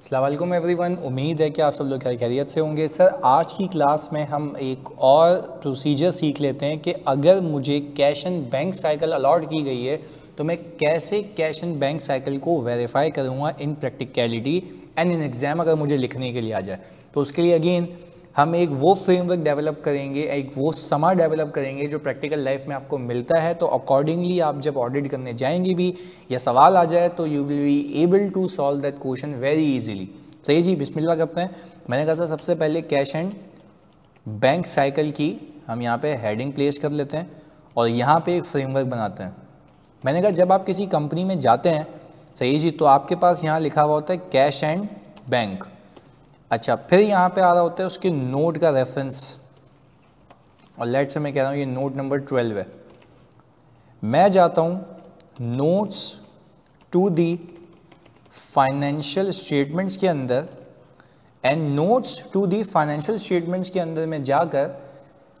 अस्सलाम वालेकुम एवरीवन, उम्मीद है कि आप सब लोग खैरियत से होंगे। सर आज की क्लास में हम एक और प्रोसीजर सीख लेते हैं कि अगर मुझे cash and bank cycle allot की गई है तो मैं कैसे कैश एंड बैंक साइकिल को वेरीफाई करूँगा in practicality and in exam अगर मुझे लिखने के लिए आ जाए। तो उसके लिए अगेन हम एक वो फ्रेमवर्क डेवलप करेंगे, एक वो समा डेवलप करेंगे जो प्रैक्टिकल लाइफ में आपको मिलता है। तो अकॉर्डिंगली आप जब ऑडिट करने जाएंगे भी या सवाल आ जाए तो you will be able to solve that question very easily. सही जी, बिस्मिल्लाह करते हैं। मैंने कहा था सबसे पहले कैश एंड बैंक साइकिल की हम यहाँ पे हेडिंग प्लेस कर लेते हैं और यहाँ पे एक फ्रेमवर्क बनाते हैं। मैंने कहा जब आप किसी कंपनी में जाते हैं, सही जी, तो आपके पास यहाँ लिखा हुआ होता है कैश एंड बैंक। अच्छा, फिर यहाँ पे आ रहा होता है उसके नोट का रेफरेंस, और लेट से मैं कह रहा हूँ ये नोट नंबर 12 है। मैं जाता हूँ notes to the financial statements के अंदर, and notes to the financial statements के अंदर मैं जाकर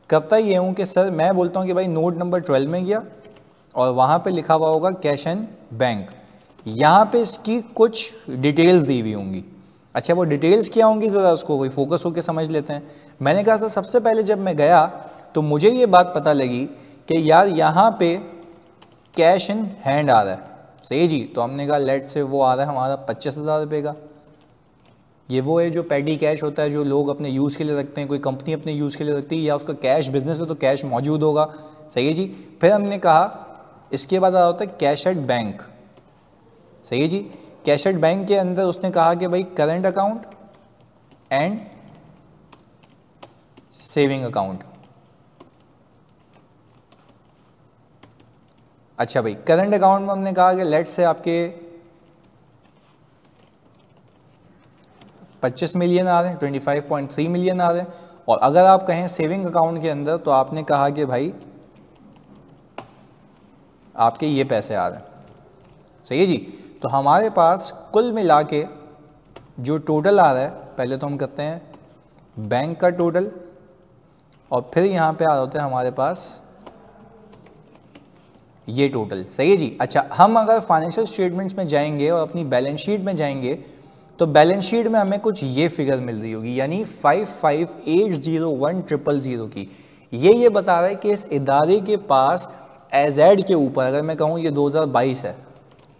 करता ये हूँ कि सर मैं बोलता हूँ कि भाई नोट नंबर 12 में गया और वहाँ पे लिखा हुआ होगा कैश एंड बैंक। यहाँ पे इसकी कुछ डिटेल्स दी हुई होंगी। अच्छा, वो डिटेल्स क्या होंगी ज़रा उसको कोई फोकस होकर समझ लेते हैं। मैंने कहा था सबसे पहले जब मैं गया तो मुझे ये बात पता लगी कि यार यहाँ पे कैश इन हैंड आ रहा है। सही जी, तो हमने कहा लेट से वो आ रहा है हमारा 25,000 रुपये का। ये वो है जो पैडी कैश होता है जो लोग अपने यूज़ के लिए रखते हैं, कोई कंपनी अपने यूज़ के लिए रखती है या उसका कैश बिजनेस है तो कैश मौजूद होगा। सही है जी। फिर हमने कहा इसके बाद आ रहा होता है कैश एट बैंक। सही है जी, कैश एट बैंक के अंदर उसने कहा कि भाई current account and saving account. अच्छा भाई, करंट अकाउंट में हमने कहा कि लेट से आपके 25 मिलियन आ रहे हैं, 25.3 मिलियन आ रहे हैं। और अगर आप कहें सेविंग अकाउंट के अंदर तो आपने कहा कि भाई आपके ये पैसे आ रहे हैं। सही है जी। तो हमारे पास कुल मिला के जो टोटल आ रहा है, पहले तो हम करते हैं बैंक का टोटल और फिर यहाँ पे आ रहा होता है हमारे पास ये टोटल। सही है जी। अच्छा, हम अगर फाइनेंशियल स्टेटमेंट्स में जाएंगे और अपनी बैलेंस शीट में जाएंगे तो बैलेंस शीट में हमें कुछ ये फिगर मिल रही होगी, यानी 55801000 की। ये बता रहा है कि इस इदारे के पास एजेड के ऊपर, अगर मैं कहूँ ये 2022 है,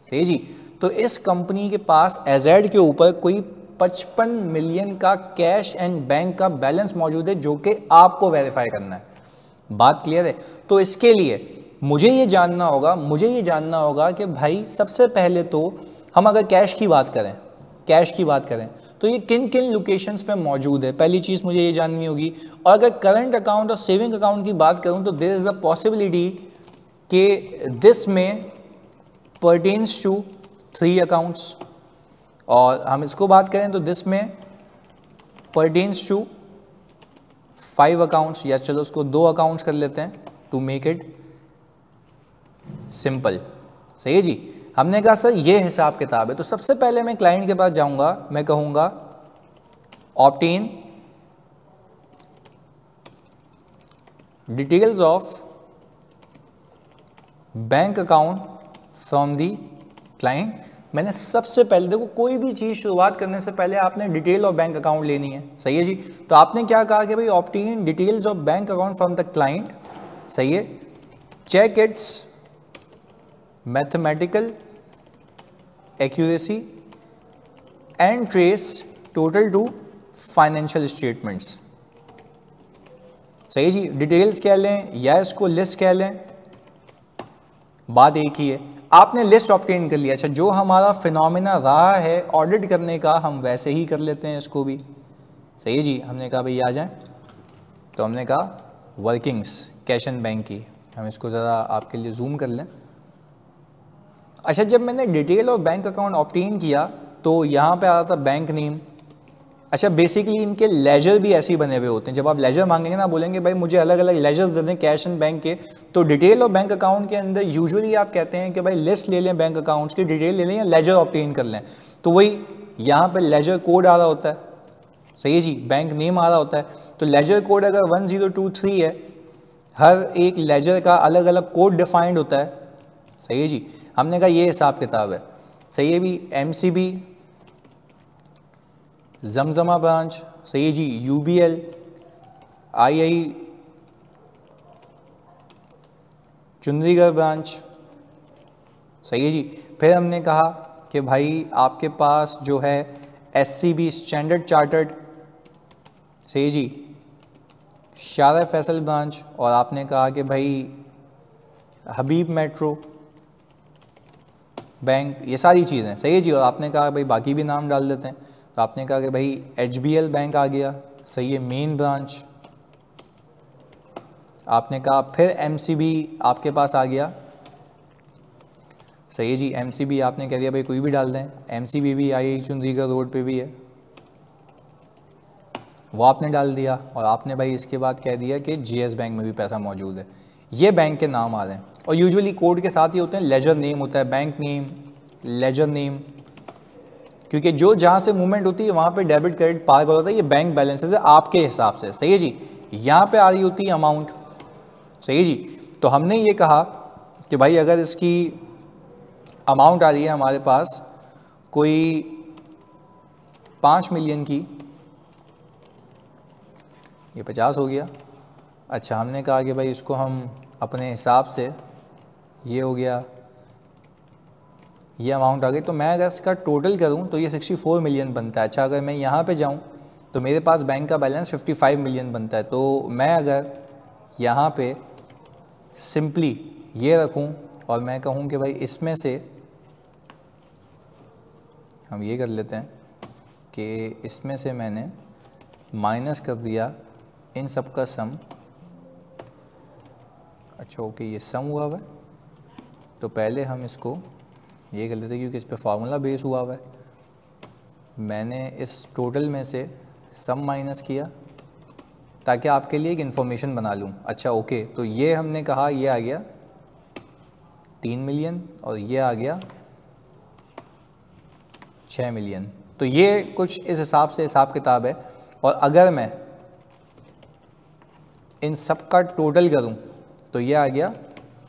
सही जी, तो इस कंपनी के पास एजेड के ऊपर कोई 55 मिलियन का कैश एंड बैंक का बैलेंस मौजूद है जो कि आपको वेरीफाई करना है। बात क्लियर है? तो इसके लिए मुझे ये जानना होगा कि भाई सबसे पहले तो हम अगर कैश की बात करें तो ये किन किन लोकेशंस पे मौजूद है, पहली चीज़ मुझे ये जाननी होगी। और अगर करंट अकाउंट और सेविंग अकाउंट की बात करूं तो देयर इज़ अ पॉसिबिलिटी कि दिस में पर्टेन्स टू 3 अकाउंट्स, और हम इसको बात करें तो दिस में पर्टेन्स टू 5 अकाउंट्स, या चलो उसको 2 अकाउंट्स कर लेते हैं टू मेक इट सिंपल। सही है जी। हमने कहा सर ये हिसाब किताब है, तो सबसे पहले मैं क्लाइंट के पास जाऊंगा, मैं कहूंगा obtain details of bank account from the client. मैंने सबसे पहले, देखो कोई भी चीज शुरुआत करने से पहले आपने डिटेल ऑफ बैंक अकाउंट लेनी है। सही है जी। तो आपने क्या कहा कि भाई obtain details of bank account from the client. सही है। Check its mathematical accuracy and trace total to financial statements. सही जी। डिटेल्स कह लें या इसको लिस्ट कह लें, बात एक ही है। आपने लिस्ट ऑब्टेन कर लिया। अच्छा, जो हमारा फिनोमिना रहा है ऑडिट करने का हम वैसे ही कर लेते हैं इसको भी। सही है जी। हमने कहा भाई आ जाएं, तो हमने कहा वर्किंग्स कैश एंड बैंक की, हम इसको ज़रा आपके लिए जूम कर लें। अच्छा, जब मैंने detail of bank account obtain किया तो यहाँ पे आ रहा था बैंक नेम। अच्छा, बेसिकली इनके लेजर भी ऐसे ही बने हुए होते हैं। जब आप लेजर मांगेंगे ना, बोलेंगे भाई मुझे अलग अलग लेजर्स दे दें कैश एंड बैंक के, तो डिटेल ऑफ बैंक अकाउंट के अंदर यूजुअली आप कहते हैं कि भाई लिस्ट ले लें बैंक अकाउंट्स की, डिटेल ले लें या लेजर ऑब्टेन कर लें। तो वही यहाँ पे लेजर कोड आ रहा होता है। सही है जी। बैंक नेम आ रहा होता है। तो लेजर कोड अगर 1023 है, हर एक लेजर का अलग अलग कोड डिफाइंड होता है। सही है जी। हमने कहा ये हिसाब किताब है। सही है भी। एमसीबी जमजमा ब्रांच, सही है जी, UBL, II चुंदरीगढ़ ब्रांच, सही है जी। फिर हमने कहा कि भाई आपके पास जो है SCB स्टैंडर्ड चार्टर्ड, सही है जी, शारा फैसल ब्रांच, और आपने कहा कि भाई हबीब मेट्रो बैंक, ये सारी चीज़ें, सही है जी। और आपने कहा भाई बाकी भी नाम डाल देते हैं, तो आपने कहा कि भाई HBL बैंक आ गया, सही है, मेन ब्रांच। आपने कहा फिर MCB आपके पास आ गया, सही है जी, MCB आपने कह दिया भाई कोई भी डाल दें, MCB भी आई चुंदरीगढ़ रोड पे भी है, वो आपने डाल दिया। और आपने भाई इसके बाद कह दिया कि GS बैंक में भी पैसा मौजूद है। ये बैंक के नाम आ रहे हैं, और यूजुअली कोड के साथ ही होते हैं, लेजर नेम होता है, बैंक नेम, लेजर नेम, क्योंकि जो जहाँ से मूवमेंट होती है वहाँ पे डेबिट क्रेडिट पार कर होता है, ये बैंक बैलेंसेस है आपके हिसाब से, सही है जी। यहाँ पे आ रही होती है अमाउंट, सही है जी। तो हमने ये कहा कि भाई अगर इसकी अमाउंट आ रही है हमारे पास कोई 5 मिलियन की, ये 50 हो गया। अच्छा, हमने कहा कि भाई इसको हम अपने हिसाब से, ये हो गया, ये अमाउंट आ गई, तो मैं अगर इसका टोटल करूं तो ये 64 मिलियन बनता है। अच्छा, अगर मैं यहाँ पे जाऊं तो मेरे पास बैंक का बैलेंस 55 मिलियन बनता है। तो मैं अगर यहाँ पे सिंपली ये रखूं और मैं कहूं कि भाई इसमें से हम ये कर लेते हैं कि इसमें से मैंने माइनस कर दिया इन सब का सम। अच्छा ओके, ये सम हुआ हुआ है, तो पहले हम इसको ये कर लेते हैं क्योंकि इस पर फार्मूला बेस हुआ हुआ है। मैंने इस टोटल में से सम माइनस किया ताकि आपके लिए एक इन्फॉर्मेशन बना लूँ। अच्छा ओके, तो ये हमने कहा ये आ गया 3 मिलियन और ये आ गया 6 मिलियन। तो ये कुछ इस हिसाब से हिसाब किताब है। और अगर मैं इन सब का टोटल करूं तो ये आ गया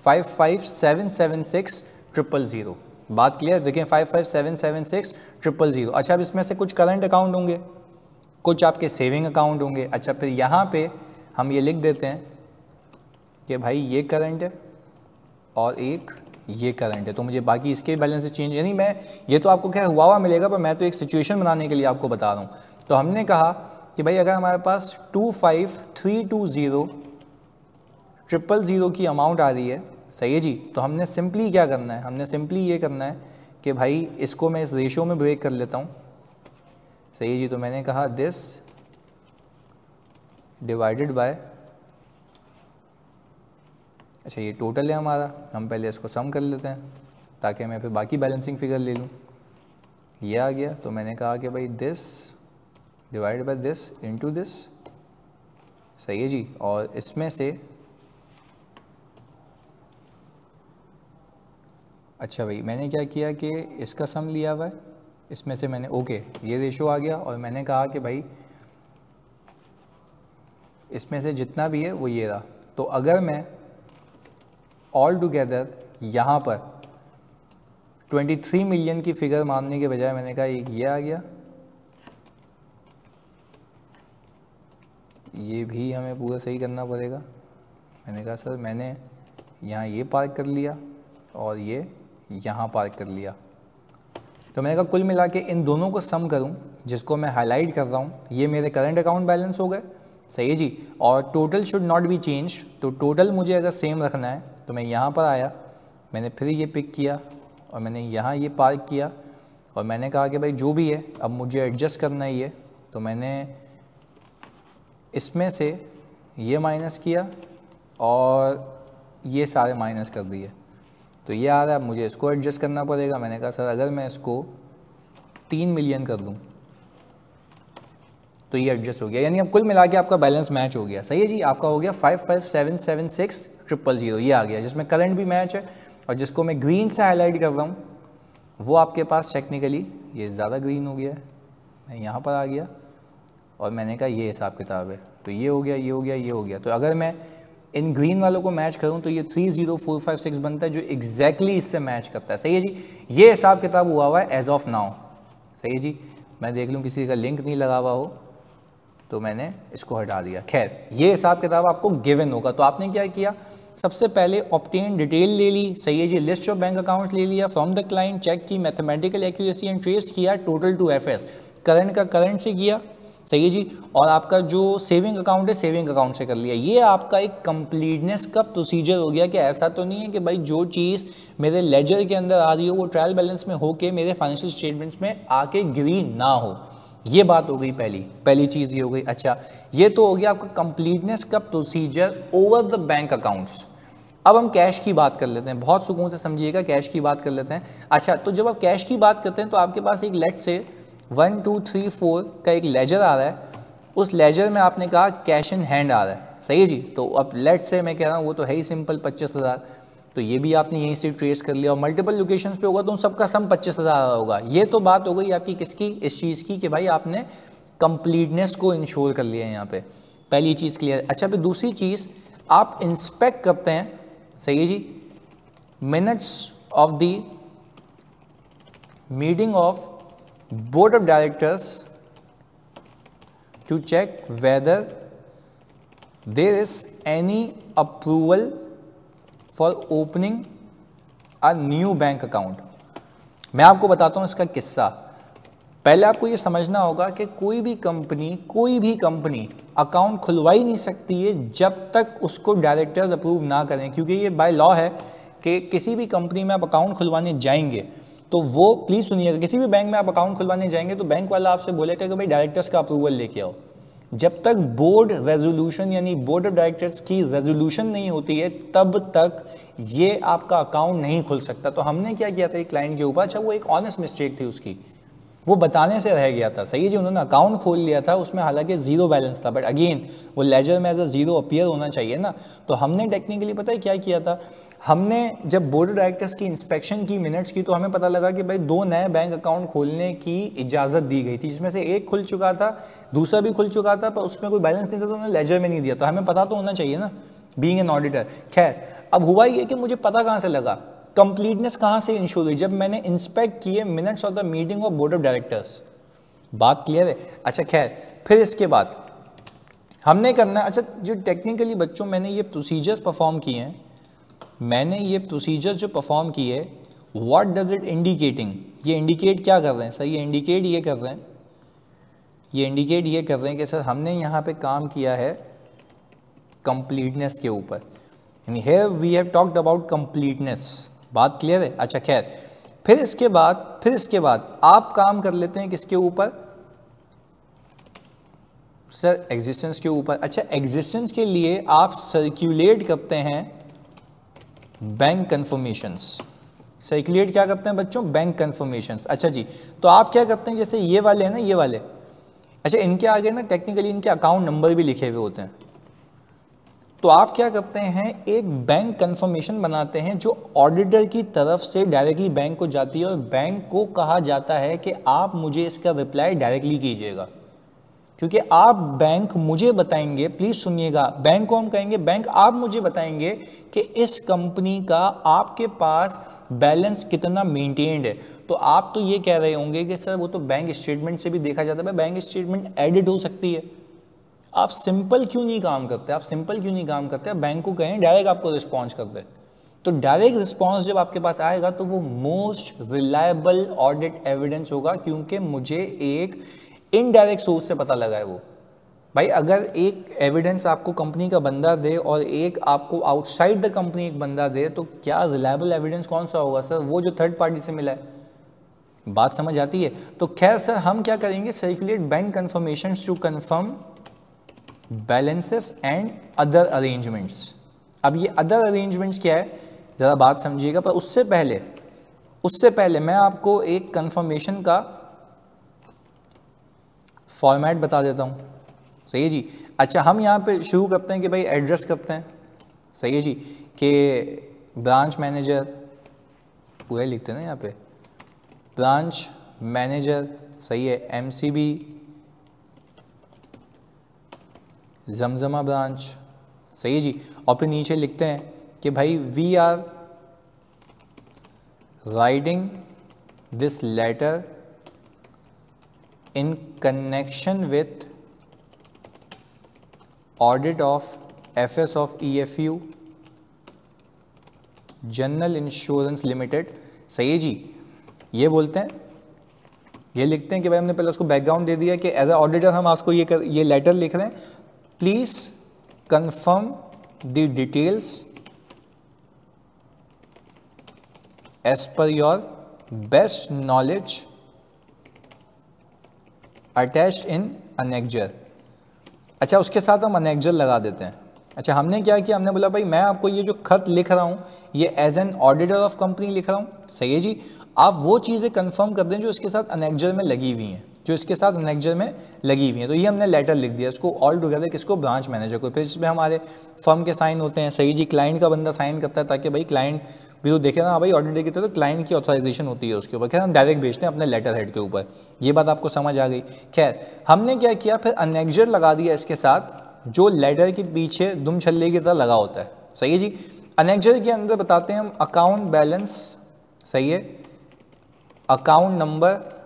55776000। बात क्लियर? देखें 55776000। अच्छा, अब इसमें से कुछ करंट अकाउंट होंगे, कुछ आपके सेविंग अकाउंट होंगे। अच्छा, फिर यहाँ पे हम ये लिख देते हैं कि भाई ये करंट है और एक ये करंट है, तो मुझे बाकी इसके बैलेंस चेंज, यानी मैं ये तो आपको क्या हुआ मिलेगा, पर मैं तो एक सिचुएशन बनाने के लिए आपको बता रहा हूँ। तो हमने कहा कि भाई अगर हमारे पास 2532000 की अमाउंट आ रही है, सही है जी, तो हमने सिंपली क्या करना है, हमने सिंपली ये करना है कि भाई इसको मैं इस रेशो में ब्रेक कर लेता हूँ, सही है जी। तो मैंने कहा दिस डिवाइडेड बाय, अच्छा ये टोटल है हमारा, हम पहले इसको सम कर लेते हैं ताकि मैं फिर बाकी बैलेंसिंग फिगर ले लूँ। ये आ गया, तो मैंने कहा कि भाई this divide by this into this, सही है जी। और इसमें से अच्छा भाई मैंने क्या किया कि इसका सम लिया हुआ है, इसमें से मैंने ओके ये रेशो आ गया, और मैंने कहा कि भाई इसमें से जितना भी है वो ये रहा। तो अगर मैं ऑल टुगेदर यहाँ पर 23 मिलियन की फिगर मानने के बजाय मैंने कहा एक ये आ गया, ये भी हमें पूरा सही करना पड़ेगा। मैंने कहा सर मैंने यहाँ ये पार्क कर लिया और ये यहाँ पार्क कर लिया। तो मैंने कहा कुल मिला के इन दोनों को सम करूँ, जिसको मैं हाईलाइट कर रहा हूँ, ये मेरे करंट अकाउंट बैलेंस हो गए, सही है जी। और total should not be change, तो टोटल मुझे अगर सेम रखना है तो मैं यहाँ पर आया, मैंने फिर ये पिक किया और मैंने यहाँ ये पार्क किया, और मैंने कहा कि भाई जो भी है अब मुझे एडजस्ट करना है ये, तो मैंने इसमें से ये माइनस किया और ये सारे माइनस कर दिए, तो ये आ रहा है, मुझे इसको एडजस्ट करना पड़ेगा। मैंने कहा सर अगर मैं इसको 3 मिलियन कर दूं तो ये एडजस्ट हो गया, यानी अब कुल मिला के आपका बैलेंस मैच हो गया, सही है जी। आपका हो गया 55776000, ये आ गया, जिसमें करंट भी मैच है, और जिसको मैं ग्रीन से हाईलाइट कर रहा हूँ वो आपके पास टेक्निकली ये ज़्यादा ग्रीन हो गया है। मैं यहाँ पर आ गया और मैंने कहा ये हिसाब किताब है, तो ये हो गया, ये हो गया, ये हो गया। तो अगर मैं इन ग्रीन वालों को मैच करूं तो ये 30456 बनता है, जो एग्जैक्टली इससे मैच करता है, सही है जी। ये हिसाब किताब हुआ हुआ है एज ऑफ नाउ, सही है जी। मैं देख लूँ किसी का लिंक नहीं लगा हुआ हो तो मैंने इसको हटा दिया। खैर ये हिसाब किताब आपको गिवन होगा। तो आपने क्या किया, सबसे पहले ऑब्टेन डिटेल ले ली, सही है जी, लिस्ट ऑफ बैंक अकाउंट्स ले लिया फ्रॉम द क्लाइंट, चेक की मैथमेटिकल एक्यूरेसी एंड ट्रेस किया टोटल टू एफएस, करंट का करंट से किया, सही है जी, और आपका जो सेविंग अकाउंट है सेविंग अकाउंट से कर लिया। ये आपका एक कंप्लीटनेस का प्रोसीजर हो गया कि ऐसा तो नहीं है कि भाई जो चीज़ मेरे लेजर के अंदर आ रही हो वो ट्रायल बैलेंस में होके मेरे फाइनेंशियल स्टेटमेंट्स में आके गिरी ना हो। ये बात हो गई पहली चीज़ ये हो गई। अच्छा ये तो हो गया आपका कंप्लीटनेस का procedure over the bank accounts. अब हम कैश की बात कर लेते हैं, बहुत सुकून से समझिएगा, कैश की बात कर लेते हैं। अच्छा तो जब आप कैश की बात करते हैं तो आपके पास एक लेट से 1 2 3 4 का एक लेजर आ रहा है, उस लेजर में आपने कहा कैश इन हैंड आ रहा है, सही है जी। तो अब लेट से मैं कह रहा हूँ वो तो है ही सिंपल 25,000, तो ये भी आपने यहीं से ट्रेस कर लिया और मल्टीपल लोकेशंस पे होगा तो उन सबका सम 25,000 होगा। ये तो बात हो गई आपकी किसकी, इस चीज़ की कि भाई आपने कंप्लीटनेस को इंश्योर कर लिया है यहाँ पे, पहली चीज़ क्लियर। अच्छा फिर दूसरी चीज़ आप इंस्पेक्ट करते हैं, सही है जी, minutes of the meeting of board of directors to check whether there is any approval for opening a new bank account। मैं आपको बताता हूँ इसका किस्सा। पहले आपको ये समझना होगा कि कोई भी कंपनी अकाउंट खुलवा ही नहीं सकती है जब तक उसको डायरेक्टर्स अप्रूव ना करें, क्योंकि ये बाय लॉ है कि किसी भी कंपनी में आप अकाउंट खुलवाने जाएंगे तो वो, प्लीज़ सुनिएगा, किसी भी बैंक में आप अकाउंट खुलवाने जाएंगे तो बैंक वाला आपसे बोलेगा कि भाई डायरेक्टर्स का अप्रूवल लेके आओ। जब तक बोर्ड रेजोल्यूशन यानी बोर्ड ऑफ डायरेक्टर्स की रेजोल्यूशन नहीं होती है तब तक ये आपका अकाउंट नहीं खुल सकता। तो हमने क्या किया था एक क्लाइंट के ऊपर, अच्छा वो एक ऑनेस्ट मिस्टेक थी उसकी, वो बताने से रह गया था, सही है जी, उन्होंने अकाउंट खोल लिया था, उसमें हालांकि जीरो बैलेंस था, बट अगेन वो लेजर में एज अ जीरो अपीयर होना चाहिए ना। तो हमने टेक्निकली पता है क्या किया था, हमने जब बोर्ड ऑफ डायरेक्टर्स की इंस्पेक्शन की मिनट्स की तो हमें पता लगा कि भाई 2 नए बैंक अकाउंट खोलने की इजाज़त दी गई थी, जिसमें से एक खुल चुका था, दूसरा भी खुल चुका था, पर उसमें कोई बैलेंस नहीं था तो उन्होंने लेजर में नहीं दिया। तो हमें पता तो होना चाहिए ना, बीइंग एन ऑडिटर। खैर अब हुआ ये कि मुझे पता कहाँ से लगा, कंप्लीटनेस कहाँ से इंश्योर हुई, जब मैंने इंस्पेक्ट किए minutes of the meeting of board of directors. बात क्लियर है। अच्छा खैर फिर इसके बाद हमने करना है, अच्छा जो टेक्निकली बच्चों मैंने ये प्रोसीजर्स परफॉर्म किए हैं, मैंने ये प्रोसीजर्स जो परफॉर्म किए, व्हाट डज इट इंडिकेटिंग, ये इंडिकेट क्या कर रहे हैं सर, ये इंडिकेट ये कर रहे हैं, ये इंडिकेट ये कर रहे हैं कि सर हमने यहाँ पे काम किया है कंप्लीटनेस के ऊपर, यानी here we have talked about completeness. बात क्लियर है। अच्छा खैर फिर इसके बाद आप काम कर लेते हैं किसके ऊपर सर, एग्जिस्टेंस के ऊपर। अच्छा एग्जिस्टेंस के लिए आप सर्कुलेट करते हैं बैंक कंफर्मेशंस। सर्कुलेट क्या करते हैं बच्चों, बैंक कंफर्मेशंस। अच्छा जी, तो आप क्या करते हैं, जैसे ये वाले हैं ना, ये वाले, अच्छा इनके आगे ना टेक्निकली इनके अकाउंट नंबर भी लिखे हुए होते हैं, तो आप क्या करते हैं एक बैंक कंफर्मेशन बनाते हैं जो ऑडिटर की तरफ से डायरेक्टली बैंक को जाती है और बैंक को कहा जाता है कि आप मुझे इसका रिप्लाई डायरेक्टली कीजिएगा, क्योंकि आप बैंक मुझे बताएंगे, प्लीज सुनिएगा, बैंक को हम कहेंगे बैंक आप मुझे बताएंगे कि इस कंपनी का आपके पास बैलेंस कितना मेंटेन्ड है। तो आप तो ये कह रहे होंगे कि सर वो तो बैंक स्टेटमेंट से भी देखा जाता है, बैंक स्टेटमेंट एडिट हो सकती है, आप सिंपल क्यों नहीं काम करते, आप बैंक को कहें डायरेक्ट आपको रिस्पॉन्स कर दे। तो डायरेक्ट रिस्पॉन्स जब आपके पास आएगा तो वो मोस्ट रिलायबल ऑडिट एविडेंस होगा, क्योंकि मुझे एक इनडायरेक्ट सोर्स से पता लगा है वो। भाई अगर एक एविडेंस आपको कंपनी का बंदा दे और एक आपको आउटसाइड द कंपनी एक बंदा दे, तो क्या रिलायबल एविडेंस कौन सा होगा सर, वो जो थर्ड पार्टी से मिला है। बात समझ आती है। तो खैर सर हम क्या करेंगे, circulate bank confirmations to confirm balances and other arrangements. अब ये अदर अरेंजमेंट्स क्या है ज़रा बात समझिएगा, पर उससे पहले मैं आपको एक कंफर्मेशन का फॉर्मेट बता देता हूँ, सही है जी। अच्छा हम यहाँ पे शुरू करते हैं कि भाई एड्रेस करते हैं, सही है जी, कि ब्रांच मैनेजर पूरे लिखते हैं ना यहाँ पे, ब्रांच मैनेजर, सही है, एमसीबी जमजमा ब्रांच, सही है जी। और फिर नीचे लिखते हैं कि भाई we are writing this letter in connection with audit of FS of EFU general insurance limited. सही है जी। ये बोलते हैं, ये लिखते हैं कि भाई हमने पहले उसको बैकग्राउंड दे दिया कि एज ए ऑडिटर हम आपको ये लेटर लिख रहे हैं, please confirm the details as per your best knowledge attached in annexure. अच्छा, उसके साथ हम अनेक्जर लगा देते हैं। अच्छा, हमने क्या किया, हमने बोला भाई मैं आपको ये जो खत लिख रहा हूँ ये as an auditor of company लिख रहा हूँ। सही है जी। आप वो चीज़ें कंफर्म कर दें जो इसके साथ अनेक्जर में लगी हुई हैं, जो इसके साथ अनेक्जर में लगी हुई हैं। तो ये हमने लेटर लिख दिया इसको ऑल टुगेदर, किसको, ब्रांच मैनेजर को। फिर इसमें हमारे फर्म के साइन होते हैं। सही जी। क्लाइंट का बंदा साइन करता है ताकि भाई क्लाइंट भी तो देखे ना भाई ऑडिटर की तरह, तो क्लाइंट की ऑथराइजेशन होती है उसके ऊपर। खैर हम डायरेक्ट भेजते हैं अपने लेटर हेड के ऊपर। ये बात आपको समझ आ गई। खैर हमने क्या किया, फिर अनेक्जर लगा दिया इसके साथ जो लेटर के पीछे दुम छल्ले की तरह लगा होता है। सही है जी। अनेक्जर के अंदर बताते हैं हम अकाउंट बैलेंस। सही है। अकाउंट नंबर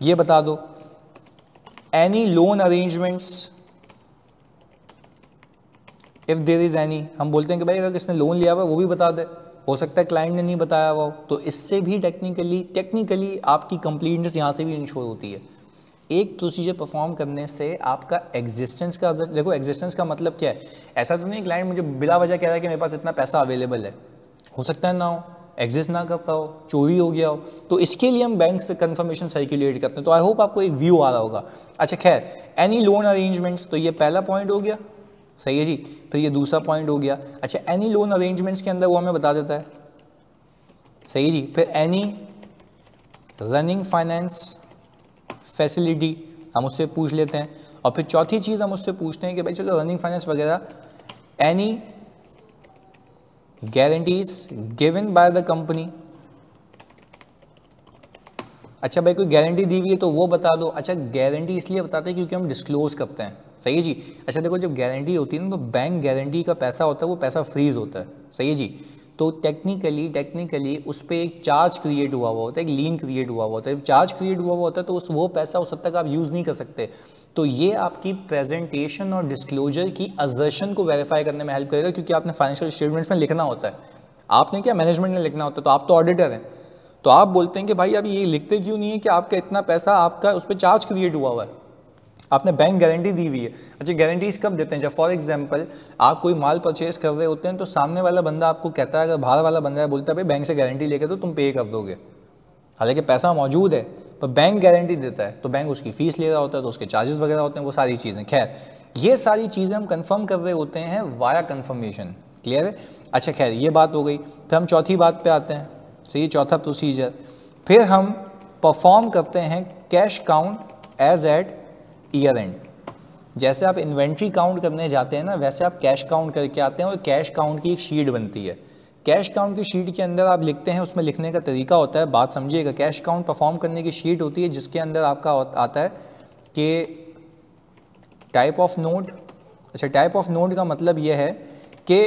ये बता दो, any loan arrangements if there is any. हम बोलते हैं कि भाई अगर किसने लोन लिया हुआ वो भी बता दे, हो सकता है क्लाइंट ने नहीं बताया हुआ हो, तो इससे भी टेक्निकली आपकी कंप्लीटनेस यहाँ से भी इंश्योर होती है। एक प्रोसीजर परफॉर्म करने से आपका एग्जिस्टेंस का, देखो एग्जिस्टेंस का मतलब क्या है, ऐसा तो नहीं क्लाइंट मुझे बिला वजह कह रहा है कि मेरे पास इतना पैसा अवेलेबल है, हो सकता है ना हो, एग्जिस्ट ना करता हो, चोरी हो गया हो, तो इसके लिए हम बैंक से कंफर्मेशन सर्कुलेट करते हैं। तो आई होप आपको एक व्यू आ रहा होगा। अच्छा खैर, एनी लोन अरेंजमेंट्स, तो ये पहला पॉइंट हो गया। सही है जी। फिर ये दूसरा पॉइंट हो गया। अच्छा, एनी लोन अरेंजमेंट्स के अंदर वो हमें बता देता है। सही है जी। फिर एनी रनिंग फाइनेंस फैसिलिटी हम उससे पूछ लेते हैं। और फिर चौथी चीज़ हम उससे पूछते हैं कि भाई चलो रनिंग फाइनेंस वगैरह, any guarantees given by the company. अच्छा भाई कोई गारंटी दी हुई है तो वो बता दो। अच्छा, गारंटी इसलिए बताते हैं क्योंकि हम डिस्क्लोज करते हैं। सही है जी। अच्छा देखो, जब गारंटी होती है ना तो बैंक गारंटी का पैसा होता है वो पैसा फ्रीज होता है। सही है जी। तो टेक्निकली उस पर एक चार्ज क्रिएट हुआ होता है, एक लीन क्रिएट हुआ होता है। चार्ज क्रिएट हुआ होता है तो वो पैसा उस हद तक आप यूज़ नहीं कर सकते। तो ये आपकी प्रेजेंटेशन और डिस्क्लोजर की असर्शन को वेरीफाई करने में हेल्प करेगा, क्योंकि आपने फाइनेंशियल स्टेटमेंट्स में लिखना होता है। आपने क्या, मैनेजमेंट ने लिखना होता है, तो आप तो ऑडिटर हैं, तो आप बोलते हैं कि भाई अब ये लिखते क्यों नहीं है कि आपका इतना पैसा, आपका उस पर चार्ज क्रिएट हुआ हुआ है, आपने बैंक गारंटी दी हुई है। अच्छा, गारंटीज कब देते हैं, जब फॉर एग्जांपल आप कोई माल परचेज कर रहे होते हैं तो सामने वाला बंदा आपको कहता है, अगर बाहर वाला बंदा है बोलता है भाई बैंक से गारंटी लेके तो तुम पे कर दोगे, हालांकि पैसा मौजूद है, पर बैंक गारंटी देता है तो बैंक उसकी फीस ले रहा होता है, तो उसके चार्जेस वगैरह होते हैं, वो सारी चीज़ें। खैर ये सारी चीज़ें हम कंफर्म कर रहे होते हैं वाया कंफर्मेशन। क्लियर है। अच्छा खैर ये बात हो गई। फिर हम चौथी बात पे आते हैं। सही, चौथा प्रोसीजर, फिर हम परफॉर्म करते हैं cash count as at year end. जैसे आप इन्वेंट्री काउंट करने जाते हैं ना, वैसे आप कैश काउंट करके आते हैं और कैश काउंट की एक शीट बनती है। कैश काउंट की शीट के अंदर आप लिखते हैं, उसमें लिखने का तरीका होता है, बात समझिएगा। कैश काउंट परफॉर्म करने की शीट होती है जिसके अंदर आपका आता है कि टाइप ऑफ नोट। अच्छा, टाइप ऑफ नोट का मतलब यह है कि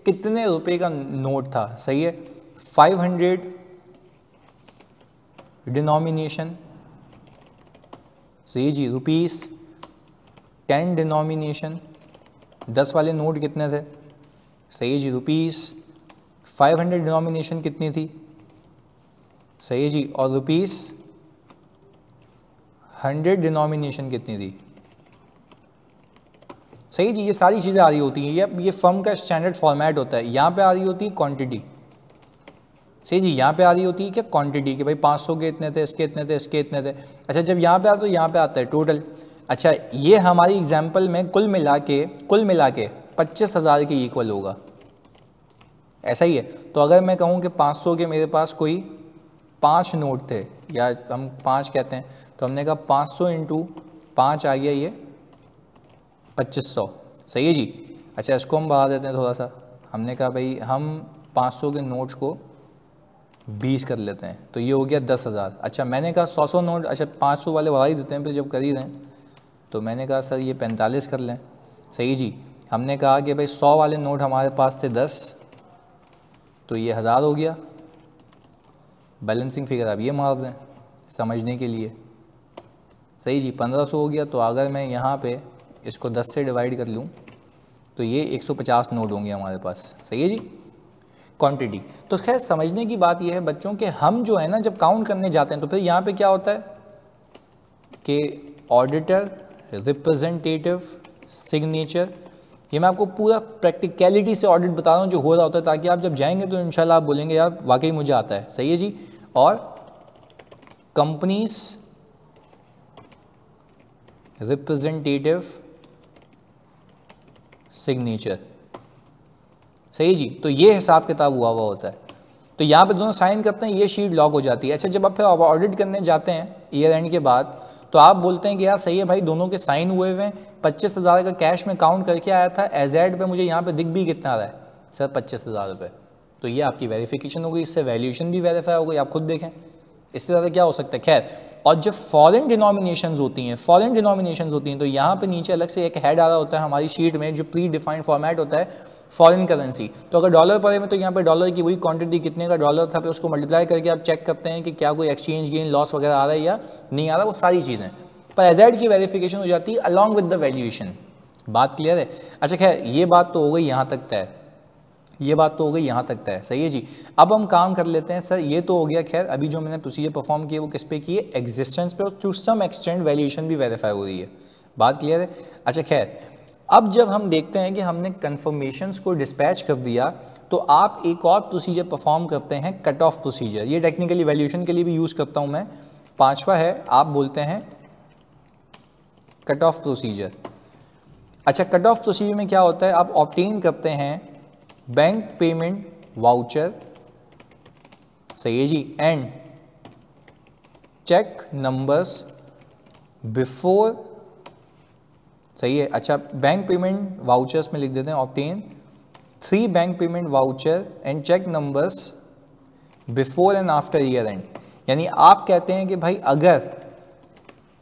कितने रुपए का नोट था। सही है। 500 डिनोमिनेशन। सही जी। रुपीस 10 डिनोमिनेशन, 10 वाले नोट कितने थे। सही जी। रुपीस 500 डिनोमिनेशन कितनी थी। सही जी। और रुपीस 100 डिनोमिनेशन कितनी थी। सही जी। ये सारी चीज़ें आ रही होती हैं, ये फर्म का स्टैंडर्ड फॉर्मेट होता है। यहाँ पे आ रही होती है क्वांटिटी। सही जी। यहाँ पे आ रही होती है क्या, क्वांटिटी, कि भाई 500 के इतने थे, इसके इतने थे, इसके इतने थे। अच्छा, जब यहाँ पे आता तो यहाँ पे आता है टोटल। अच्छा, ये हमारी एग्जाम्पल में कुल मिला के 25,000 के इक्वल होगा। ऐसा ही है। तो अगर मैं कहूँ कि 500 के मेरे पास कोई 5 नोट थे, या हम 5 कहते हैं, तो हमने कहा 500 इंटू 5 आ गया ये 2500। सही है जी। अच्छा, इसको हम बढ़ा देते हैं थोड़ा सा। हमने कहा भाई हम 500 के नोट्स को 20 कर लेते हैं, तो ये हो गया 10,000। अच्छा, मैंने कहा 100 नोट, अच्छा 500 वाले बढ़ा ही देते हैं फिर जब कर ही रहे हैं, तो मैंने कहा सर ये 45 कर लें। सही जी। हमने कहा कि भाई 100 वाले नोट हमारे पास थे 10, तो ये 1000 हो गया। बैलेंसिंग फिगर आप ये मार दें समझने के लिए। सही जी, 1500 हो गया। तो अगर मैं यहाँ पे इसको 10 से डिवाइड कर लूँ तो ये 150 नोट होंगे हमारे पास। सही है जी, क्वांटिटी। तो खैर समझने की बात यह है बच्चों कि हम जो है ना जब काउंट करने जाते हैं तो फिर यहाँ पे क्या होता है कि ऑडिटर, रिप्रेजेंटेटिव, सिग्नेचर, ये मैं आपको पूरा प्रैक्टिकलिटी से ऑडिट बता रहा हूँ जो हो रहा होता है, ताकि आप जब जाएंगे तो इंशाल्लाह आप बोलेंगे यार वाकई मुझे आता है। सही है जी। और कंपनीज, रिप्रेजेंटेटिव, सिग्नेचर। सही जी। तो ये हिसाब किताब हुआ होता है। तो यहाँ पे दोनों साइन करते हैं, ये शीट लॉक हो जाती है। अच्छा, जब आप फिर ऑडिट करने जाते हैं ईयर एंड के बाद तो आप बोलते हैं कि यार सही है भाई, दोनों के साइन हुए हुए हैं, 25,000 का कैश में काउंट करके आया था, एजेड पे मुझे यहाँ पे दिख भी कितना रहा है सर, 25,000 रुपये। तो ये आपकी वेरिफिकेशन हो गई, इससे वैल्यूएशन भी वेरीफाई हो गई। आप खुद देखें इससे ज़्यादा क्या हो सकता है। खैर, और जब फॉरेन डिनोमिनेशंस होती हैं, तो यहाँ पे नीचे अलग से एक हेड आ रहा होता है हमारी शीट में, जो प्री डिफाइंड फॉर्मेट होता है फॉरेन करेंसी। तो अगर डॉलर पड़े में तो यहाँ पे डॉलर की वही क्वांटिटी कितने का डॉलर था, फिर उसको मल्टीप्लाई करके आप चेक करते हैं कि क्या कोई एक्सचेंज गेन लॉस वगैरह आ रहा है या नहीं आ रहा, वो सारी चीज़ें। पर एजेड की वेरिफिकेशन हो जाती है अलॉन्ग विद द वैल्यूएशन। बात क्लियर है। अच्छा खैर, ये बात तो हो गई यहाँ तक तय, सही है जी। अब हम काम कर लेते हैं सर, ये तो हो गया। खैर अभी जो मैंने प्रोसीजर परफॉर्म किए वो किस पे किए, एग्जिस्टेंस पे, और टू सम एक्सटेंड वैल्यूएशन भी वेरीफाई हो रही है। बात क्लियर है। अच्छा खैर, अब जब हम देखते हैं कि हमने कन्फर्मेशंस को डिस्पैच कर दिया तो आप एक और प्रोसीजर परफॉर्म करते हैं, कट ऑफ प्रोसीजर। ये टेक्निकली वैल्यूएशन के लिए भी यूज़ करता हूँ मैं। 5वां है, आप बोलते हैं कट ऑफ प्रोसीजर। अच्छा, कट ऑफ प्रोसीजर में क्या होता है, आप ऑब्टेन करते हैं बैंक पेमेंट वाउचर, सही है जी, एंड चेक नंबर्स बिफोर, सही है। अच्छा, बैंक पेमेंट वाउचर्स में लिख देते हैं obtain 3 bank payment voucher and cheque numbers before and after year end. यानी आप कहते हैं कि भाई अगर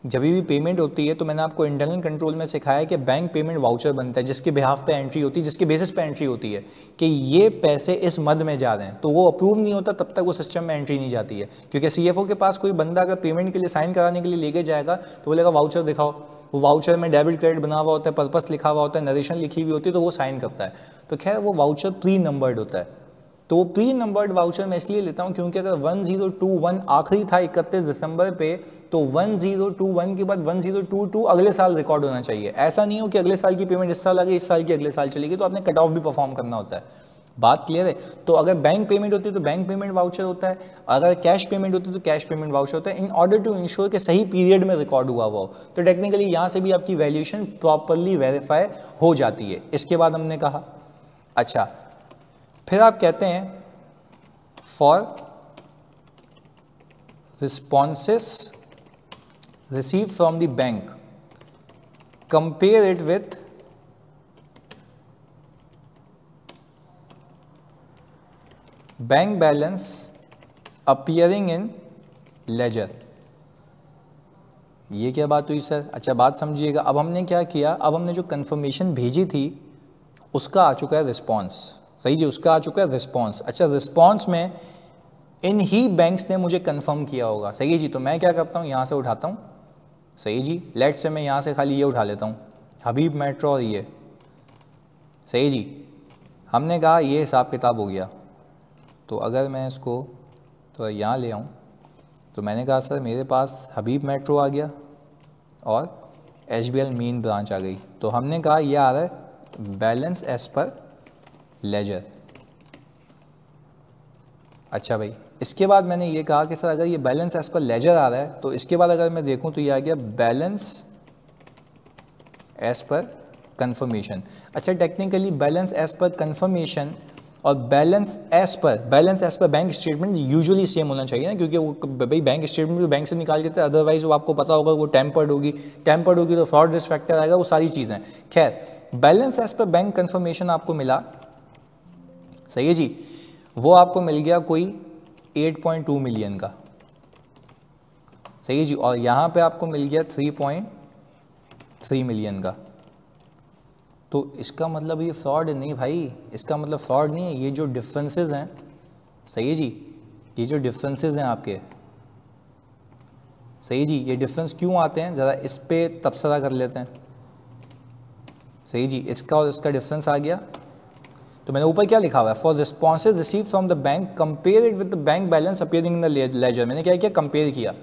जब भी पेमेंट होती है तो मैंने आपको इंटरनल कंट्रोल में सिखाया कि बैंक पेमेंट वाउचर बनता है जिसके बिहाफ पे एंट्री होती है, जिसके बेसिस पे एंट्री होती है कि ये पैसे इस मद में जा रहे हैं, तो वो अप्रूव नहीं होता तब तक वो सिस्टम में एंट्री नहीं जाती है। क्योंकि सीएफओ के पास कोई बंदा अगर पेमेंट के लिए साइन कराने के लिए लेके जाएगा तो बोलेगा वाउचर दिखाओ, वो वाउचर में डेबिट क्रेडिट बना हुआ होता है, पर्पस लिखा हुआ होता है, नरेशन लिखी हुई होती है, तो वो साइन करता है। तो खैर वो वाउचर प्री नंबर्ड होता है। तो वो प्री नंबर्ड वाउचर मैं इसलिए लेता हूँ क्योंकि अगर 1021 आखिरी था 31 दिसंबर पे, तो 1021 के बाद 1022 अगले साल रिकॉर्ड होना चाहिए। ऐसा नहीं हो कि अगले साल की पेमेंट इस साल आ गई, इस साल की अगले साल चलेगी, तो आपने कट ऑफ भी परफॉर्म करना होता है। बात क्लियर है। तो अगर बैंक पेमेंट होती है तो बैंक पेमेंट वाउचर होता है, अगर कैश पेमेंट होती है तो कैश पेमेंट वाउचर होता है, इन ऑर्डर टू इंश्योर कि सही पीरियड में रिकॉर्ड हुआ हो। तो टेक्निकली यहाँ से भी आपकी वैल्यूएशन प्रॉपरली वेरीफाई हो जाती है। इसके बाद हमने कहा, अच्छा फिर आप कहते हैं for responses receive from the bank compare it with bank balance appearing in ledger. ये क्या बात हुई सर? अच्छा बात समझिएगा। अब हमने क्या किया, अब हमने जो कंफर्मेशन भेजी थी उसका आ चुका है रिस्पॉन्स, सही जी, उसका आ चुका है रिस्पॉन्स। अच्छा रिस्पॉन्स में इन ही बैंक्स ने मुझे कंफर्म किया होगा, सही है जी। तो मैं क्या करता हूँ, यहाँ से उठाता हूँ, सही जी, लेट से मैं यहाँ से खाली ये उठा लेता हूँ, हबीब मेट्रो और ये, सही जी। हमने कहा ये हिसाब किताब हो गया। तो अगर मैं इसको तो यहाँ ले आऊँ तो मैंने कहा सर मेरे पास हबीब मेट्रो आ गया और एचबीएल मेन ब्रांच आ गई। तो हमने कहा ये आ रहा है बैलेंस एज पर लेजर। अच्छा भाई, इसके बाद मैंने ये कहा कि सर अगर ये बैलेंस एज पर लेजर आ रहा है तो इसके बाद अगर मैं देखूं तो ये आ गया बैलेंस एज पर कंफर्मेशन। अच्छा technically balance as per confirmation और balance as per bank statement usually same होना चाहिए ना, क्योंकि वो भाई बैंक स्टेटमेंट बैंक से निकाल देते हैं, अदरवाइज वो आपको पता होगा वो टेम्पर्ड होगी तो फ्रॉड रिस्क फैक्टर आएगा, वो सारी चीज़ें। खैर balance as per bank confirmation आपको मिला, सही है जी, वो आपको मिल गया कोई 8.2 मिलियन का, सही है जी, और यहाँ पे आपको मिल गया 3.3 मिलियन का। तो इसका मतलब ये फ्रॉड नहीं भाई, इसका मतलब फ्रॉड नहीं है, ये जो डिफरेंसेस हैं, सही है जी, ये जो डिफरेंसेस हैं आपके, सही जी, ये डिफरेंस क्यों आते हैं ज़रा इस पे तबसरा कर लेते हैं। सही जी, इसका और इसका डिफरेंस आ गया। तो मैंने ऊपर क्या लिखा हुआ है, for responses receive from the bank compare it with the bank balance appearing in the ledger. मैंने क्या किया, कंपेयर किया।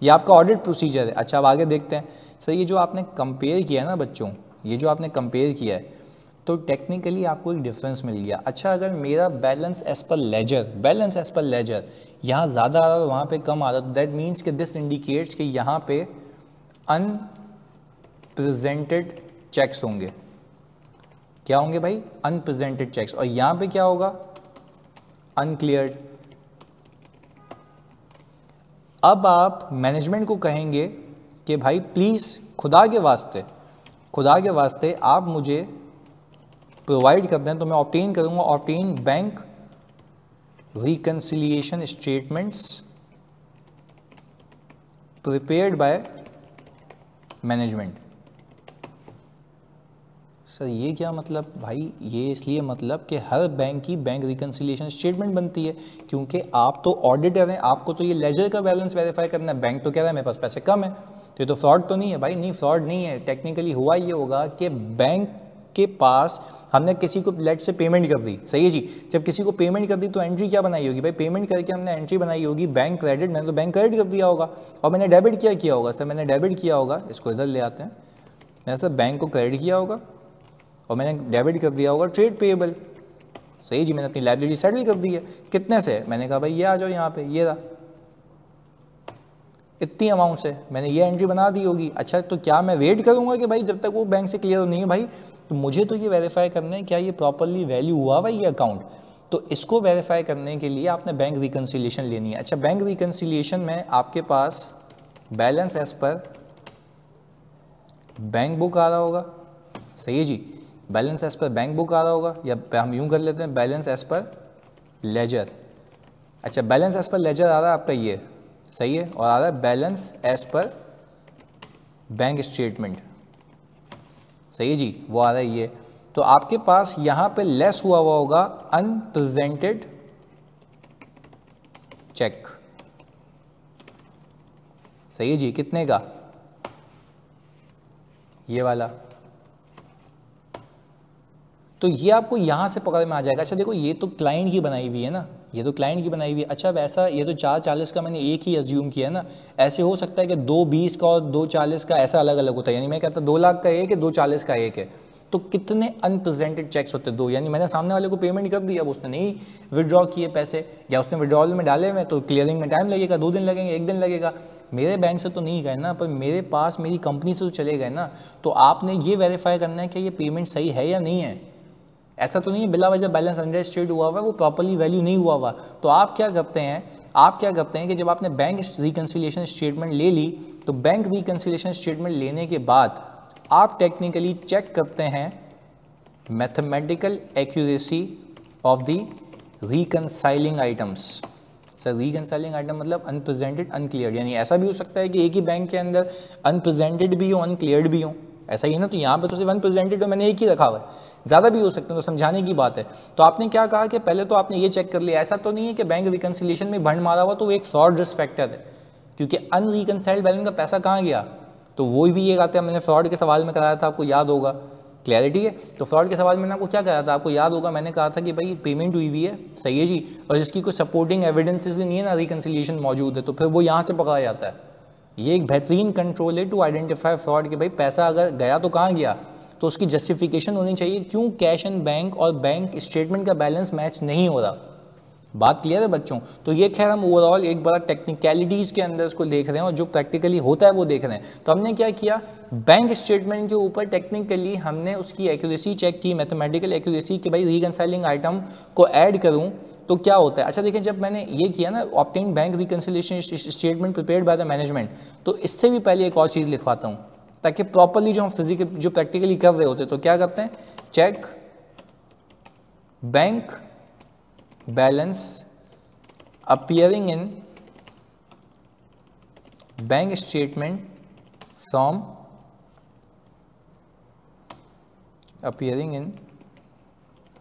ये आपका ऑडिट प्रोसीजर है। अच्छा अब आगे देखते हैं। सर ये जो आपने कंपेयर किया है ना बच्चों, ये जो आपने कंपेयर किया है तो टेक्निकली आपको एक डिफरेंस मिल गया। अच्छा अगर मेरा बैलेंस एज पर लेजर यहाँ ज़्यादा आ रहा है वहाँ पे कम आ रहा है, तो दैट मीन्स कि दिस इंडिकेट्स कि यहाँ पे अनप्रेजेंटेड चेक्स होंगे। क्या होंगे भाई, अनप्रेजेंटेड चेक्स। और यहाँ पे क्या होगा, अनक्लियर्ड। अब आप मैनेजमेंट को कहेंगे कि भाई प्लीज़ खुदा के वास्ते आप मुझे प्रोवाइड कर दें, तो मैं ऑब्टेन करूँगा, obtain bank reconciliation statements prepared by management. Sir ये क्या मतलब भाई, ये इसलिए मतलब कि हर बैंक की बैंक रिकन्सिलिएशन स्टेटमेंट बनती है, क्योंकि आप तो ऑडिटर हैं, आपको तो ये लेजर का बैलेंस वेरीफाई करना है। बैंक तो कह रहा है मेरे पास पैसे कम है, तो ये तो फ्रॉड तो नहीं है भाई। नहीं, फ्रॉड नहीं है। टेक्निकली हुआ ये होगा कि बैंक के पास हमने किसी को लेट से पेमेंट कर दी, सही है जी। जब किसी को पेमेंट कर दी तो एंट्री क्या बनाई होगी भाई, पेमेंट करके हमने एंट्री बनाई होगी बैंक क्रेडिट। मैंने तो बैंक क्रेडिट कर दिया होगा। और मैंने डेबिट क्या किया होगा, सर मैंने डेबिट किया होगा, इसको इधर ले आते हैं। मैंने सर बैंक को क्रेडिट किया होगा और मैंने डेबिट कर दिया होगा ट्रेड पेएबल। सही जी, मैंने अपनी लाइबिलिटी सेटल कर दी है। कितने से, मैंने कहा भाई ये आ जाओ यहाँ पे, ये रहा इतनी अमाउंट से, मैंने ये एंट्री बना दी होगी। अच्छा तो क्या मैं वेट करूँगा कि भाई जब तक वो बैंक से क्लियर नहीं है भाई, तो मुझे तो ये वेरीफाई करना है क्या ये प्रॉपरली वैल्यू हुआ भाई ये अकाउंट। तो इसको वेरीफाई करने के लिए आपने बैंक रिकन्सिलिएशन लेनी है। अच्छा बैंक रिकन्सिलिएशन में आपके पास balance as per bank book आ रहा होगा, सही है जी, balance as per bank book आ रहा होगा, या हम यूँ कर लेते हैं बैलेंस एज पर लेजर। अच्छा बैलेंस एज पर लेजर आ रहा है आपका ये, सही है, और आ रहा है balance as per bank statement, सही है जी, वो आ रहा है ये। तो आपके पास यहाँ पे लेस हुआ होगा अनप्रेजेंटेड चेक, सही है जी, कितने का, ये वाला। तो ये आपको यहाँ से पकड़ में आ जाएगा। अच्छा देखो ये तो क्लाइंट की बनाई हुई है ना, ये तो क्लाइंट की बनाई हुई है। अच्छा वैसा ये तो 440 का मैंने एक ही अज्यूम किया है ना, ऐसे हो सकता है कि 220 का और 240 का ऐसा अलग अलग होता है। यानी मैं कहता 2 लाख का एक है, 240 का एक है, तो कितने अनप्रेजेंटेड चेक्स होते हैं, दो। यानी मैंने सामने वाले को पेमेंट कर दिया, अब उसने नहीं विड्रॉ किए पैसे, या उसने विड्रॉल में डाले हुए, तो क्लियरिंग में टाइम लगेगा, 2 दिन लगेंगे, 1 दिन लगेगा। मेरे बैंक से तो नहीं गए ना, पर मेरे पास मेरी कंपनी से तो चले गए ना। तो आपने ये वेरीफाई करना है कि ये पेमेंट सही है या नहीं है। ऐसा तो नहीं है बिला वजह बैलेंस अंडरस्टेट हुआ हुआ है, वो प्रॉपर्ली वैल्यू नहीं हुआ हुआ। तो आप क्या करते हैं कि जब आपने बैंक रिकन्सिलिएशन स्टेटमेंट ले ली, तो बैंक रिकन्सिलिएशन स्टेटमेंट लेने के बाद आप टेक्निकली चेक करते हैं mathematical accuracy of the reconciling items. Sir reconciling item मतलब अनप्रेजेंटेड अनक्लियर्ड, यानी ऐसा भी हो सकता है कि एक ही बैंक के अंदर अनप्रेजेंटेड भी हो अनक्लियर्ड भी हो, ऐसा ही है ना। तो यहाँ पे तो सिर्फ अनप्रेजेंटेड मैंने एक ही रखा हुआ है, ज़्यादा भी हो सकते हैं, तो समझाने की बात है। तो आपने क्या कहा कि पहले तो आपने ये चेक कर लिया। ऐसा तो नहीं है कि बैंक रिकन्सिलिएशन में भंड मारा हुआ तो वो एक फ्रॉड रिस्क फैक्टर है, क्योंकि अनरिकनसाइल्ड बैलेंस का पैसा कहाँ गया, तो वो भी ये कहते हैं। मैंने फ्रॉड के सवाल में कराया था, आपको याद होगा, क्लैरिटी है। तो फ्रॉड के सवाल में मैंने आपको क्या कराया था, आपको याद होगा, मैंने कहा था कि भाई पेमेंट हुई हुई है, सही है जी, और जिसकी कोई सपोर्टिंग एविडेंसेस नहीं है ना, रिकन्सिलिएशन मौजूद है, तो फिर वो यहाँ से पकड़ा जाता है। ये एक बेहतरीन कंट्रोल है टू आइडेंटिफाई फ्रॉड, कि भाई पैसा अगर गया तो कहाँ गया, तो उसकी जस्टिफिकेशन होनी चाहिए क्यों कैश एंड बैंक और बैंक स्टेटमेंट का बैलेंस मैच नहीं हो रहा। बात क्लियर है बच्चों। तो ये खैर हम ओवरऑल एक बड़ा टेक्निकलिटीज़ के अंदर इसको देख रहे हैं, और जो प्रैक्टिकली होता है वो देख रहे हैं। तो हमने क्या किया, बैंक स्टेटमेंट के ऊपर टेक्निकली हमने उसकी एक्यूरेसी चेक की, मैथमेटिकल एक्यूरेसी, कि भाई रिकनसाइलिंग आइटम को ऐड करूँ तो क्या होता है। अच्छा देखिए, जब मैंने ये किया ना, obtain bank reconciliation statement prepared by the management, तो इससे भी पहले एक और चीज़ लिखवाता हूँ, ताकि प्रॉपरली जो हम फिजिकल जो प्रैक्टिकली कर रहे होते, तो क्या करते हैं, check bank balance appearing in bank statement from appearing in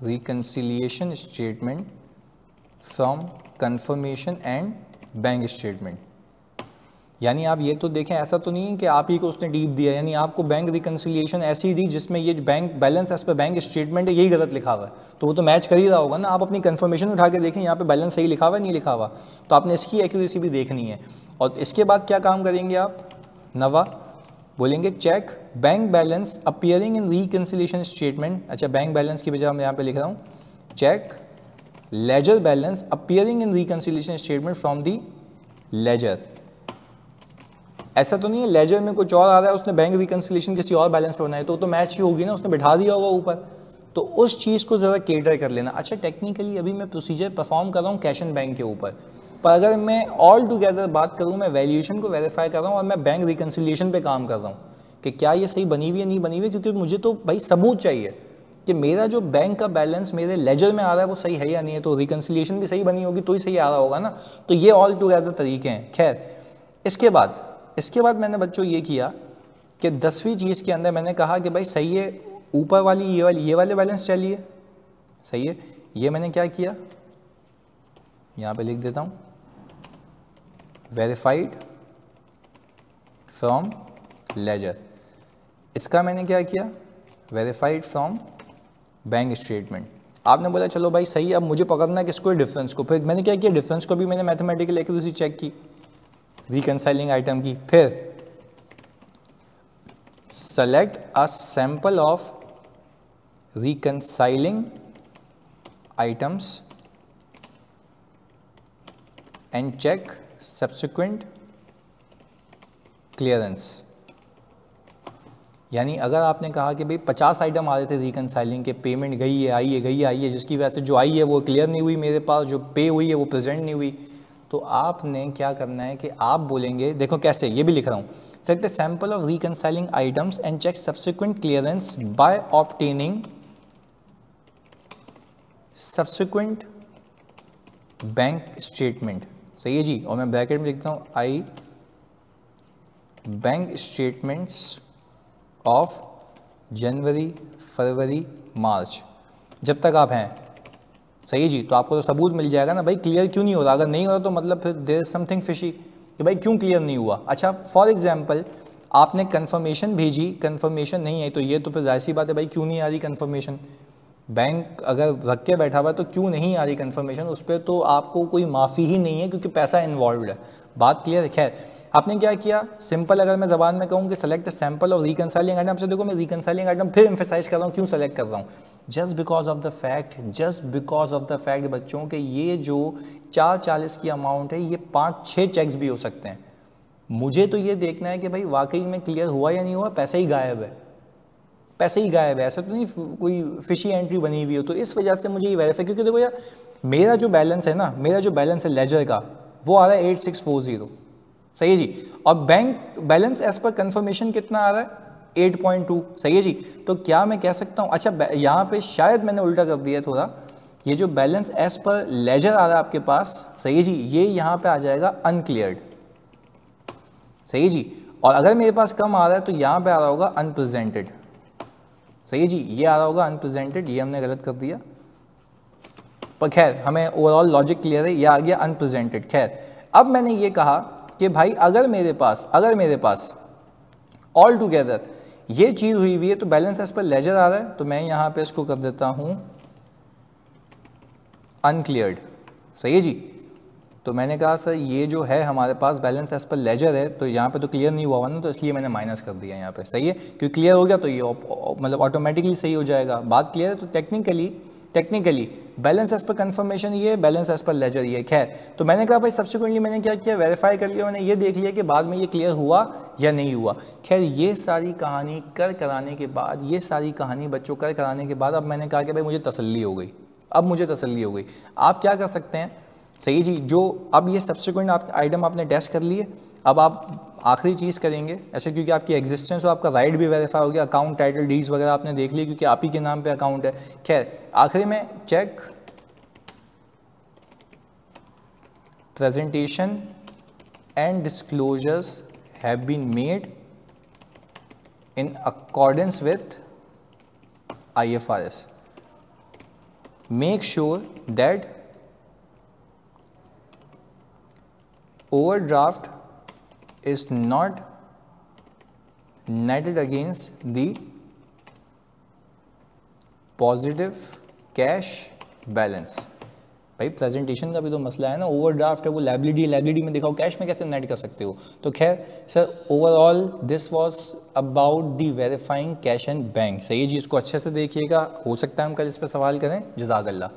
reconciliation statement from confirmation and bank statement. यानी आप ये तो देखें, ऐसा तो नहीं है कि आप ही को उसने डीप दिया, यानी आपको बैंक रिकन्सिलिएशन ऐसी दी जिसमें ये bank balance as per bank statement है यही गलत लिखा हुआ है, तो वो तो मैच कर ही रहा होगा ना। आप अपनी कंफर्मेशन उठा के देखें यहाँ पे बैलेंस सही लिखा हुआ है नहीं लिखा हुआ, तो आपने इसकी एक्यूरेसी भी देखनी है। और इसके बाद क्या काम करेंगे आप, नवा बोलेंगे check bank balance appearing in reconciliation statement. अच्छा, बैंक बैलेंस की बजाय मैं यहाँ पे लिख रहा हूँ check ledger balance appearing in reconciliation statement from the ledger. ऐसा तो नहीं है लेजर में कुछ और आ रहा है, उसने बैंक रिकन्सिलिएशन किसी और बैलेंस पर बनाया, तो मैच ही होगी ना, उसने बिठा दिया होगा ऊपर, तो उस चीज़ को ज़रा केटर कर लेना। अच्छा, टेक्निकली अभी मैं प्रोसीजर परफॉर्म कर रहा हूँ कैश एंड बैंक के ऊपर, पर अगर मैं ऑल टुगेदर बात करूँ, मैं वैल्यूएशन को वेरीफाई कर रहा हूँ और मैं बैंक रिकन्सिलिएशन पे काम कर रहा हूँ कि क्या ये सही बनी हुई है नहीं बनी हुई, क्योंकि मुझे तो भाई सबूत चाहिए कि मेरा जो बैंक का बैलेंस मेरे लेजर में आ रहा है वो सही है या नहीं है, तो रिकन्सिलिएशन भी सही बनी होगी तो ही सही आ रहा होगा ना। तो ये ऑल टुगेदर तरीके हैं। खैर, इसके बाद मैंने बच्चों ये किया कि 10वीं चीज़ के अंदर मैंने कहा कि भाई सही है, ऊपर वाली ये वाले बैलेंस चलिए सही है, ये मैंने क्या किया यहाँ पे लिख देता हूँ वेरीफाइड फ्रॉम लेजर। इसका मैंने क्या किया वेरीफाइड फ्रॉम बैंक स्टेटमेंट। आपने बोला चलो भाई सही, अब मुझे पकड़ना है किसको, डिफरेंस को। फिर मैंने क्या किया, डिफरेंस को भी मैंने मैथमेटिकल एक्यूरेसी चेक की रिकंसाइलिंग आइटम की। फिर select a sample of reconciling items and check subsequent clearance. यानी अगर आपने कहा कि भाई 50 आइटम आ रहे थे रिकंसाइलिंग के, पेमेंट गई है आई है, जिसकी वजह से जो आई है वो क्लियर नहीं हुई मेरे पास, जो पे हुई है वो प्रेजेंट नहीं हुई, तो आपने क्या करना है कि आप बोलेंगे, देखो कैसे, ये भी लिख रहा हूँ, select a sample of reconciling items and check subsequent clearance by obtaining subsequent bank statement. सही है जी, और मैं ब्रैकेट में लिखता हूँ I bank statements of January February March, जब तक आप हैं। सही है जी, तो आपको तो सबूत मिल जाएगा ना भाई क्लियर क्यों नहीं हो रहा। अगर नहीं हो रहा तो मतलब फिर देयर इज समथिंग फिशी कि भाई क्यों क्लियर नहीं हुआ। अच्छा, फॉर एग्जांपल आपने कंफर्मेशन भेजी, कंफर्मेशन नहीं है, तो ये तो फिर जाहिर सी बात है भाई क्यों नहीं आ रही कंफर्मेशन। बैंक अगर रख के बैठा हुआ है तो क्यों नहीं आ रही कंफर्मेशन, उस पर तो आपको कोई माफ़ी ही नहीं है क्योंकि पैसा इन्वॉल्व है। बात क्लियर है। खैर, आपने क्या किया, सिंपल अगर मैं ज़बान में कहूँ कि select sample of reconciling item, से देखो मैं रिकंसाइलिंग आइटम फिर एम्फेसाइज कर रहा हूँ, क्यों सेलेक्ट कर रहा हूँ, just because of the fact बच्चों के ये जो 440 की अमाउंट है, ये 5-6 चेक्स भी हो सकते हैं। मुझे तो ये देखना है कि भाई वाकई में क्लियर हुआ या नहीं हुआ, पैसा ही गायब है, पैसे ही गायब है, ऐसा तो नहीं कोई फिशी एंट्री बनी हुई हो। तो इस वजह से मुझे ये वेरीफाई, क्योंकि देखो यार मेरा जो बैलेंस है ना, मेरा जो बैलेंस है लेजर का, वो आ रहा है 8640। सही है जी, और bank balance as per confirmation कितना आ रहा है 8.2। सही है जी, तो क्या मैं कह सकता हूँ, अच्छा यहाँ पे शायद मैंने उल्टा कर दिया थोड़ा, ये जो बैलेंस एज पर लेजर आ रहा है आपके पास, सही है जी, ये यहाँ पे आ जाएगा अनक्लियर्ड। सही है जी, और अगर मेरे पास कम आ रहा है तो यहाँ पे आ रहा होगा अनप्रेजेंटेड। सही है जी, ये आ रहा होगा अनप्रेजेंटेड, ये हमने गलत कर दिया, पर खैर हमें ओवरऑल लॉजिक क्लियर है, ये आ गया अनप्रेजेंटेड। खैर, अब मैंने ये कहा कि भाई अगर मेरे पास ऑल टुगेदर ये चीज़ हुई है तो बैलेंस एज पर लेजर आ रहा है, तो मैं यहाँ पे इसको कर देता हूँ अनक्लियर्ड। सही है जी, तो मैंने कहा सर ये जो है हमारे पास बैलेंस एज पर लेजर है, तो यहाँ पे तो क्लियर नहीं हुआ ना, तो इसलिए मैंने माइनस कर दिया यहाँ पे। सही है, क्योंकि क्लियर हो गया तो ये मतलब ऑटोमेटिकली सही हो जाएगा। बात क्लियर है, तो technically balance as per confirmation ये, बैलेंस एज पर लेजर ये। खैर, तो मैंने कहा भाई सब्सिक्वेंटली मैंने क्या किया, वेरीफाई कर लिया, मैंने ये देख लिया कि बाद में ये क्लियर हुआ या नहीं हुआ। खैर, ये सारी कहानी कर कराने के बाद, ये सारी कहानी बच्चों कर कराने के बाद, अब मैंने कहा कि भाई मुझे तसल्ली हो गई, अब मुझे तसल्ली हो गई। आप क्या कर सकते हैं, सही जी, जो अब ये सब्सिक्वेंट आप आइटम आपने टेस्ट कर लिए, अब आप आखिरी चीज़ करेंगे, ऐसे क्योंकि आपकी एग्जिस्टेंस और आपका राइट भी वेरीफाई हो गया, अकाउंट टाइटल डीड्स वगैरह आपने देख लिए क्योंकि आप ही के नाम पे अकाउंट है। खैर, आखिरी में check presentation and disclosures have been made in accordance with IFRS. Make sure that overdraft is not netted against the positive cash balance. भाई प्रेजेंटेशन का भी तो मसला है ना, ओवरड्राफ्ट है वो लायबिलिटी में दिखाओ, कैश में कैसे नेट कर सकते हो। तो खैर sir overall this was about the verifying cash and bank. सही है जी, इसको अच्छे से देखिएगा, हो सकता है हम कल इस पर सवाल करें। जज़ाकल्लाह।